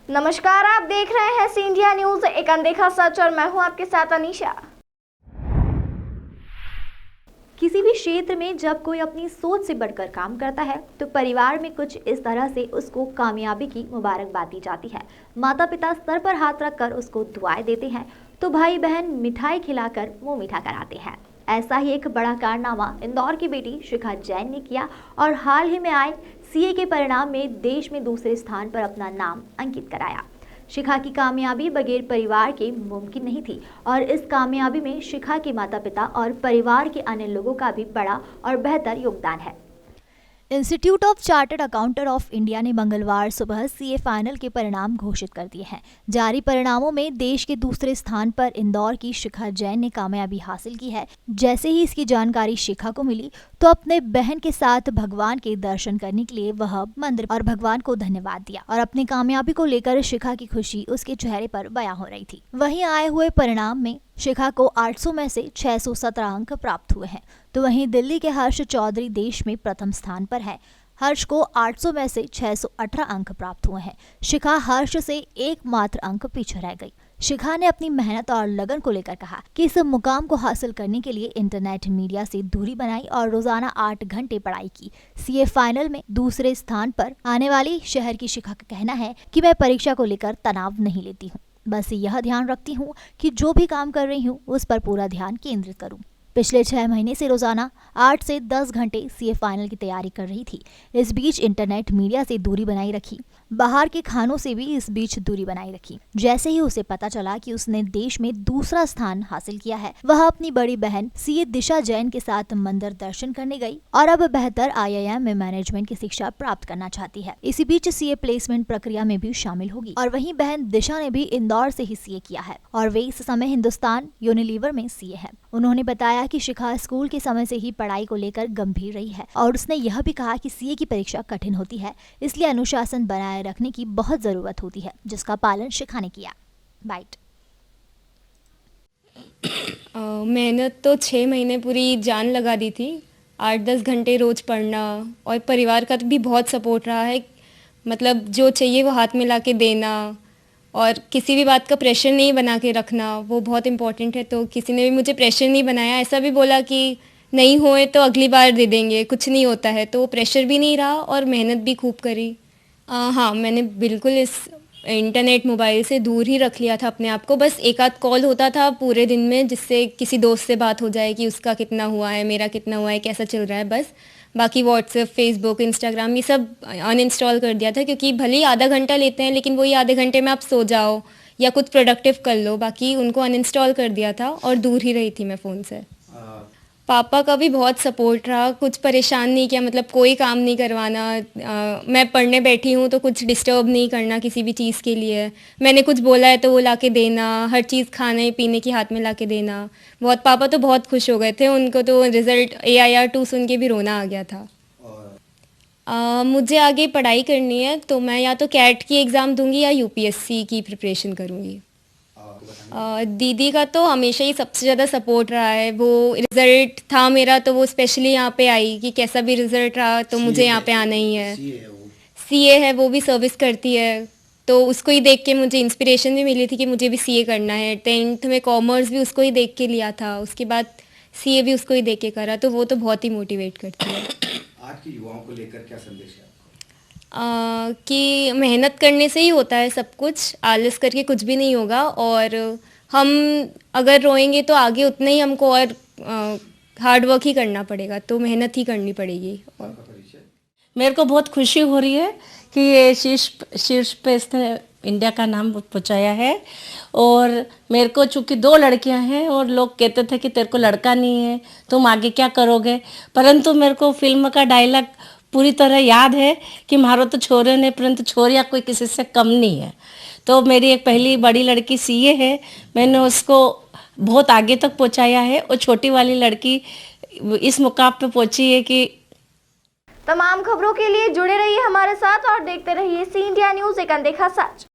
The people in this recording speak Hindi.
नमस्कार, आप देख रहे हैं सी इंडिया न्यूज, एक अनदेखा सच, और मैं हूं आपके साथ अनीशा। किसी भी क्षेत्र में जब कोई अपनी सोच से बढ़कर काम करता है तो परिवार में कुछ इस तरह से उसको कामयाबी की मुबारकबाद दी जाती है। माता पिता सर पर हाथ रखकर उसको दुआएं देते हैं तो भाई बहन मिठाई खिलाकर मुंह मीठा कराते हैं। ऐसा ही एक बड़ा कारनामा इंदौर की बेटी शिखा जैन ने किया और हाल ही में आए सीए के परिणाम में देश में दूसरे स्थान पर अपना नाम अंकित कराया। शिखा की कामयाबी बगैर परिवार के मुमकिन नहीं थी और इस कामयाबी में शिखा के माता पिता और परिवार के अन्य लोगों का भी बड़ा और बेहतर योगदान है। Institute of chartered accountant of India ने मंगलवार सुबह सीए फाइनल के परिणाम घोषित कर दिए हैं। जारी परिणामों में देश के दूसरे स्थान पर इंदौर की शिखा जैन ने कामयाबी हासिल की है। जैसे ही इसकी जानकारी शिखा को मिली तो अपने बहन के साथ भगवान के दर्शन करने के लिए वह मंदिर और भगवान को धन्यवाद दिया और अपनी कामयाबी को लेकर शिखा की खुशी उसके चेहरे पर बयां हो रही थी। वहीं आए हुए परिणाम में शिखा को 800 में से 617 अंक प्राप्त हुए हैं, तो वहीं दिल्ली के हर्ष चौधरी देश में प्रथम स्थान पर है। हर्ष को 800 में से 618 अंक प्राप्त हुए हैं। शिखा हर्ष से एकमात्र अंक पीछे रह गई। शिखा ने अपनी मेहनत और लगन को लेकर कहा कि इस मुकाम को हासिल करने के लिए इंटरनेट मीडिया से दूरी बनाई और रोजाना 8 घंटे पढ़ाई की। सीए फाइनल में दूसरे स्थान पर आने वाली शहर की शिखा का कहना है कि मैं परीक्षा को लेकर तनाव नहीं लेती हूँ, बस यह ध्यान रखती हूँ कि जो भी काम कर रही हूँ उस पर पूरा ध्यान केंद्रित करूँ। पिछले 6 महीने से रोजाना 8 से 10 घंटे सीए फाइनल की तैयारी कर रही थी। इस बीच इंटरनेट मीडिया से दूरी बनाई रखी, बाहर के खानों से भी इस बीच दूरी बनाई रखी। जैसे ही उसे पता चला कि उसने देश में दूसरा स्थान हासिल किया है, वह अपनी बड़ी बहन सीए दिशा जैन के साथ मंदिर दर्शन करने गई और अब बेहतर IIM में मैनेजमेंट की शिक्षा प्राप्त करना चाहती है। इसी बीच सीए प्लेसमेंट प्रक्रिया में भी शामिल होगी और वहीं बहन दिशा ने भी इंदौर से ही सीए किया है और वे इस समय हिंदुस्तान यूनिलीवर में सीए है। उन्होंने बताया कि शिखा स्कूल के समय से ही पढ़ाई को लेकर गंभीर रही है और उसने यह भी कहा कि सीए की परीक्षा कठिन होती है, इसलिए अनुशासन बनाए रखने की बहुत जरूरत होती है, जिसका पालन शिखा ने किया। बाइट। मेहनत तो 6 महीने पूरी जान लगा दी थी। 8-10 घंटे रोज पढ़ना और परिवार का भी बहुत सपोर्ट रहा है। मतलब जो चाहिए वो हाथ में ला के देना और किसी भी बात का प्रेशर नहीं बना के रखना, वो बहुत इम्पोर्टेंट है। तो किसी ने भी मुझे प्रेशर नहीं बनाया, ऐसा भी बोला कि नहीं होए तो अगली बार दे देंगे, कुछ नहीं होता है। तो प्रेशर भी नहीं रहा और मेहनत भी खूब करी। हाँ, मैंने बिल्कुल इस इंटरनेट मोबाइल से दूर ही रख लिया था अपने आप को। बस एक आध कॉल होता था पूरे दिन में, जिससे किसी दोस्त से बात हो जाए कि उसका कितना हुआ है, मेरा कितना हुआ है, कैसा चल रहा है, बस। बाकी व्हाट्सएप, फेसबुक, इंस्टाग्राम ये सब अनइंस्टॉल कर दिया था, क्योंकि भले ही आधा घंटा लेते हैं लेकिन वही आधे घंटे में आप सो जाओ या कुछ प्रोडक्टिव कर लो। बाकी उनको अनइंस्टॉल कर दिया था और दूर ही रही थी मैं फ़ोन से। पापा का भी बहुत सपोर्ट रहा, कुछ परेशान नहीं किया, मतलब कोई काम नहीं करवाना। मैं पढ़ने बैठी हूँ तो कुछ डिस्टर्ब नहीं करना किसी भी चीज़ के लिए। मैंने कुछ बोला है तो वो लाके देना, हर चीज़ खाने पीने की हाथ में लाके देना। बहुत पापा तो बहुत खुश हो गए थे, उनको तो रिज़ल्ट AIR-2 सुन के भी रोना आ गया था। मुझे आगे पढ़ाई करनी है तो मैं या तो कैट की एग्ज़ाम दूंगी या UPSC की प्रिपरेशन करूँगी। दीदी का तो हमेशा ही सबसे ज़्यादा सपोर्ट रहा है। वो रिज़ल्ट था मेरा तो वो स्पेशली यहाँ पे आई कि कैसा भी रिज़ल्ट रहा तो मुझे यहाँ पे आना ही है। CA है, वो भी सर्विस करती है, तो उसको ही देख के मुझे इंस्पिरेशन भी मिली थी कि मुझे भी CA करना है। 10th में कॉमर्स भी उसको ही देख के लिया था, उसके बाद CA भी उसको ही देख के करा, तो वो तो बहुत ही मोटिवेट करती है। आज के युवाओं को लेकर क्या संदेश है? कि मेहनत करने से ही होता है सब कुछ, आलस करके कुछ भी नहीं होगा। और हम अगर रोएंगे तो आगे उतना ही हमको और हार्ड वर्क ही करना पड़ेगा, तो मेहनत ही करनी पड़ेगी। और मेरे को बहुत खुशी हो रही है कि ये शीर्ष पे इसने इंडिया का नाम पहुंचाया है। और मेरे को चूँकि 2 लड़कियां हैं और लोग कहते थे कि तेरे को लड़का नहीं है, तुम आगे क्या करोगे, परंतु मेरे को फिल्म का डायलॉग पूरी तरह याद है कि मारो तो छोरे ने परंतु छोरिया कोई किसी से कम नहीं है। तो मेरी एक पहली बड़ी लड़की CA है, मैंने उसको बहुत आगे तक पहुंचाया है और छोटी वाली लड़की इस मुकाम पे पहुंची है कि। तमाम खबरों के लिए जुड़े रहिए हमारे साथ और देखते रहिए सी इंडिया न्यूज, एक अनदेखा सच।